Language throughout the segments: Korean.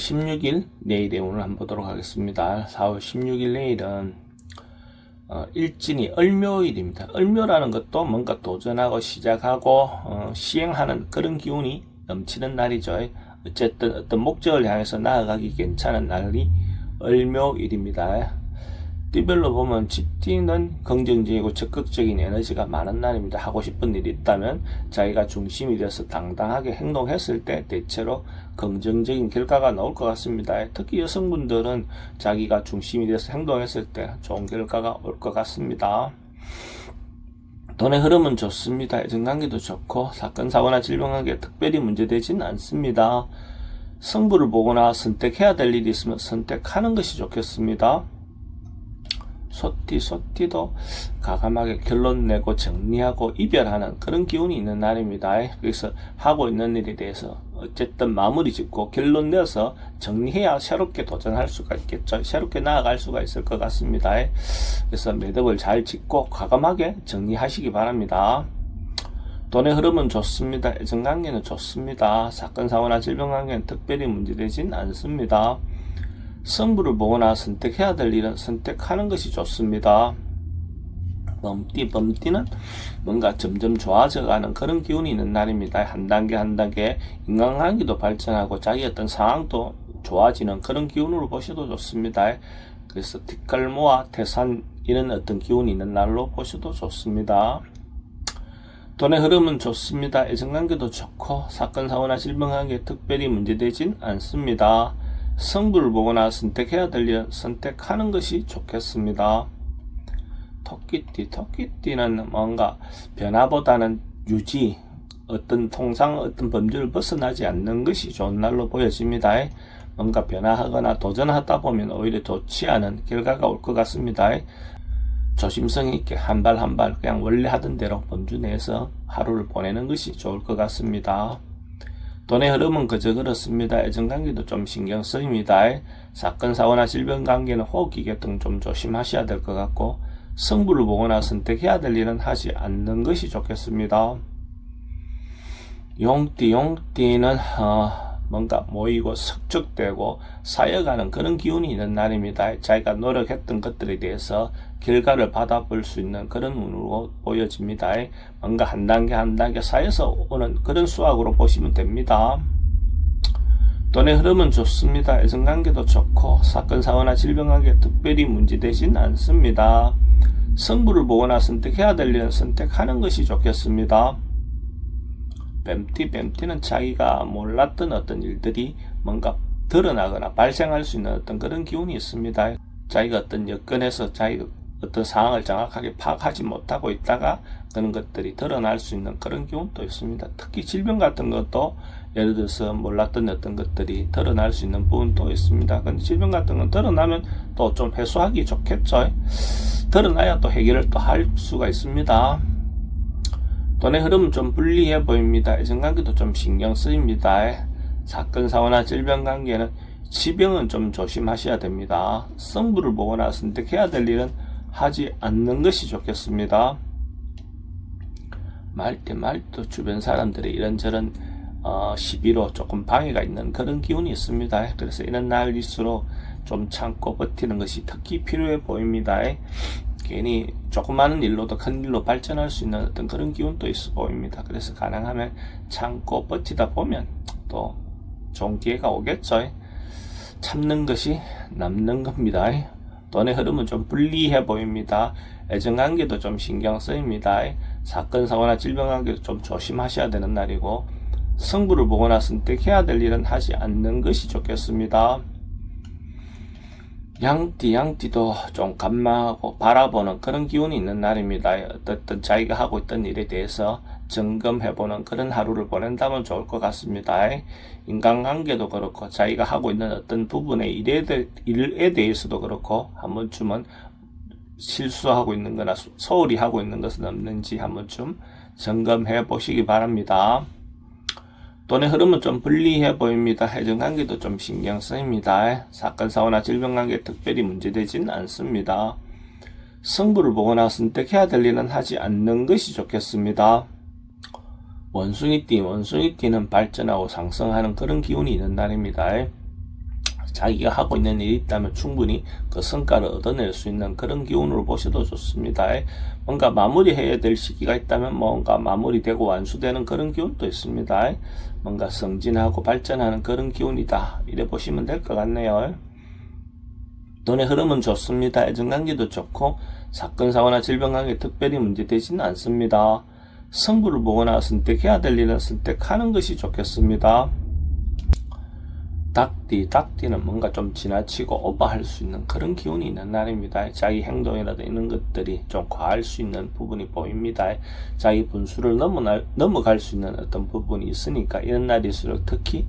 16일 내일의 오늘 한번 보도록 하겠습니다. 4월 16일 내일은 일진이 을묘일입니다. 을묘라는 것도 뭔가 도전하고 시작하고 시행하는 그런 기운이 넘치는 날이죠. 어쨌든 어떤 목적을 향해서 나아가기 괜찮은 날이 을묘일입니다. 띠별로 보면 쥐띠는 긍정적이고 적극적인 에너지가 많은 날입니다. 하고 싶은 일이 있다면 자기가 중심이 되어서 당당하게 행동했을 때 대체로 긍정적인 결과가 나올 것 같습니다. 특히 여성분들은 자기가 중심이 되어서 행동했을 때 좋은 결과가 올 것 같습니다. 돈의 흐름은 좋습니다. 애정관계도 좋고 사건, 사고나 질병관계 특별히 문제되진 않습니다. 승부를 보거나 선택해야 될 일이 있으면 선택하는 것이 좋겠습니다. 소띠도 과감하게 결론 내고 정리하고 이별하는 그런 기운이 있는 날입니다. 그래서 하고 있는 일에 대해서 어쨌든 마무리 짓고 결론 내서 정리해야 새롭게 도전할 수가 있겠죠. 새롭게 나아갈 수가 있을 것 같습니다. 그래서 매듭을 잘 짓고 과감하게 정리하시기 바랍니다. 돈의 흐름은 좋습니다. 애정관계는 좋습니다. 사건, 사고나 질병관계는 특별히 문제되진 않습니다. 승부를 보거나 선택해야 될 일은 선택하는 것이 좋습니다. 범띠는 뭔가 점점 좋아져가는 그런 기운이 있는 날입니다. 한 단계 한 단계 인간관계도 발전하고 자기 어떤 상황도 좋아지는 그런 기운으로 보셔도 좋습니다. 그래서 뒷갈모와 태산 이런 어떤 기운이 있는 날로 보셔도 좋습니다. 돈의 흐름은 좋습니다. 애정관계도 좋고 사건, 사고나 질병관계 특별히 문제되진 않습니다. 승부를 보거나 선택해야 될 일은 선택하는 것이 좋겠습니다. 토끼띠는 뭔가 변화보다는 유지, 어떤 통상 어떤 범주를 벗어나지 않는 것이 좋은 날로 보여집니다. 뭔가 변화하거나 도전하다 보면 오히려 좋지 않은 결과가 올 것 같습니다. 조심성 있게 한 발 한 발 그냥 원래 하던 대로 범주 내에서 하루를 보내는 것이 좋을 것 같습니다. 돈의 흐름은 그저 그렇습니다. 애정관계도 좀 신경 쓰입니다. 사건, 사고나 질병관계는 호흡기계 등 좀 조심하셔야 될 것 같고 승부를 보거나 선택해야 될 일은 하지 않는 것이 좋겠습니다. 용띠는 뭔가 모이고 석축되고 쌓여가는 그런 기운이 있는 날입니다. 자기가 노력했던 것들에 대해서 결과를 받아볼 수 있는 그런 운으로 보여집니다. 뭔가 한 단계 한 단계 쌓여서 오는 그런 수확으로 보시면 됩니다. 돈의 흐름은 좋습니다. 애정관계도 좋고 사건, 사고나 질병관계 특별히 문제되진 않습니다. 승부를 보거나 선택해야 될 일은 선택하는 것이 좋겠습니다. 뱀띠는 자기가 몰랐던 어떤 일들이 뭔가 드러나거나 발생할 수 있는 어떤 그런 기운이 있습니다. 자기가 어떤 여건에서 자기가 어떤 상황을 정확하게 파악하지 못하고 있다가 그런 것들이 드러날 수 있는 그런 기운도 있습니다. 특히 질병 같은 것도 예를 들어서 몰랐던 어떤 것들이 드러날 수 있는 부분도 있습니다. 근데 질병 같은 건 드러나면 또 좀 해소하기 좋겠죠. 드러나야 또 해결을 또 할 수가 있습니다. 돈의 흐름은 좀 불리해 보입니다. 애정관계도 좀 신경 쓰입니다. 사건, 사고나 질병관계는 지병은 좀 조심하셔야 됩니다. 승부를 보거나 선택해야 될 일은 하지 않는 것이 좋겠습니다. 말도 주변 사람들이 이런저런 시비로 조금 방해가 있는 그런 기운이 있습니다. 그래서 이런 날일수록 좀 참고 버티는 것이 특히 필요해 보입니다. 괜히 조그마한 일로도 큰 일로 발전할 수 있는 어떤 그런 기운도 있어 보입니다. 그래서 가능하면 참고 버티다 보면 또 좋은 기회가 오겠죠. 참는 것이 남는 겁니다. 돈의 흐름은 좀 불리해 보입니다. 애정관계도 좀 신경 쓰입니다. 사건, 사고나 질병관계도 좀 조심하셔야 되는 날이고 승부를 보거나 선택해야 될 일은 하지 않는 것이 좋겠습니다. 양띠도 좀 관망하고 바라보는 그런 기운이 있는 날입니다. 어떤 자기가 하고 있던 일에 대해서 점검해보는 그런 하루를 보낸다면 좋을 것 같습니다. 인간관계도 그렇고 자기가 하고 있는 어떤 부분의 일에 대해서도 그렇고 한 번쯤은 실수하고 있는 거나 소홀히 하고 있는 것은 없는지 한 번쯤 점검해 보시기 바랍니다. 돈의 흐름은 좀 불리해 보입니다. 애정관계도 좀 신경 쓰입니다. 사건, 사고나 질병관계 특별히 문제되진 않습니다. 승부를 보거나 선택해야 될 일은 하지 않는 것이 좋겠습니다. 원숭이띠는 발전하고 상승하는 그런 기운이 있는 날입니다. 자기가 하고 있는 일이 있다면 충분히 그 성과를 얻어낼 수 있는 그런 기운으로 보셔도 좋습니다. 뭔가 마무리해야 될 시기가 있다면 뭔가 마무리되고 완수되는 그런 기운도 있습니다. 뭔가 성진하고 발전하는 그런 기운이다, 이래 보시면 될 것 같네요. 돈의 흐름은 좋습니다. 애정관계도 좋고 사건 사고나 질병 관계 특별히 문제되지는 않습니다. 승부를 보거나 선택해야 될 일은 선택하는 것이 좋겠습니다. 닭띠는 뭔가 좀 지나치고 오버할 수 있는 그런 기운이 있는 날입니다. 자기 행동이라든 이런 것들이 좀 과할 수 있는 부분이 보입니다. 자기 분수를 넘어갈 수 있는 어떤 부분이 있으니까 이런 날일수록 특히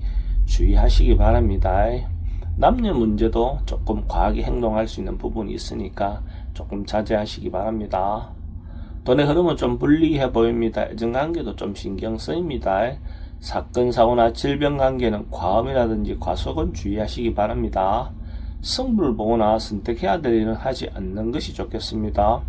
주의하시기 바랍니다. 남녀 문제도 조금 과하게 행동할 수 있는 부분이 있으니까 조금 자제하시기 바랍니다. 돈의 흐름은 좀 불리해 보입니다. 애정관계도 좀 신경 쓰입니다. 사건, 사고나 질병 관계는 과음이라든지 과속은 주의하시기 바랍니다. 승부를 보거나 선택해야 될 일은 하지 않는 것이 좋겠습니다.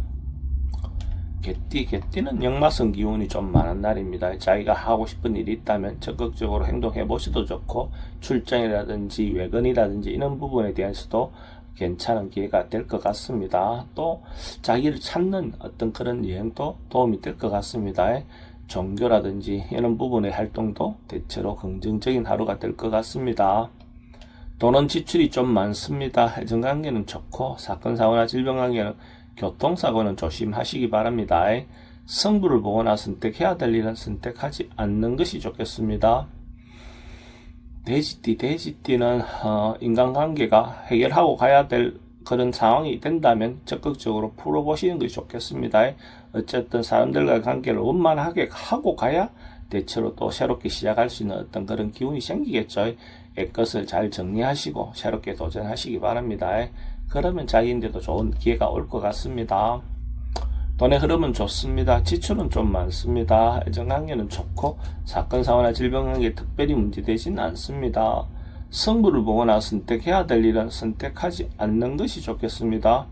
개띠는 역마성 기운이 좀 많은 날입니다. 자기가 하고 싶은 일이 있다면 적극적으로 행동해 보셔도 좋고, 출장이라든지 외근이라든지 이런 부분에 대해서도 괜찮은 기회가 될 것 같습니다. 또 자기를 찾는 어떤 그런 여행도 도움이 될 것 같습니다. 종교라든지 이런 부분의 활동도 대체로 긍정적인 하루가 될 것 같습니다. 돈은 지출이 좀 많습니다. 애정관계는 좋고 사건 사고나 질병 관계는 교통사고는 조심하시기 바랍니다. 승부를 보거나 선택해야 될 일은 선택하지 않는 것이 좋겠습니다. 돼지띠는 인간관계가 해결하고 가야 될 그런 상황이 된다면 적극적으로 풀어보시는 것이 좋겠습니다. 어쨌든 사람들과 관계를 원만하게 하고 가야 대체로 또 새롭게 시작할 수 있는 어떤 그런 기운이 생기겠죠. 것을 잘 정리하시고 새롭게 도전하시기 바랍니다. 그러면 자기인데도 좋은 기회가 올 것 같습니다. 돈의 흐름은 좋습니다. 지출은 좀 많습니다. 애정관계는 좋고 사건 사고나 질병 관계 특별히 문제되지는 않습니다. 승부를 보거나 선택해야 될 일은 선택하지 않는 것이 좋겠습니다.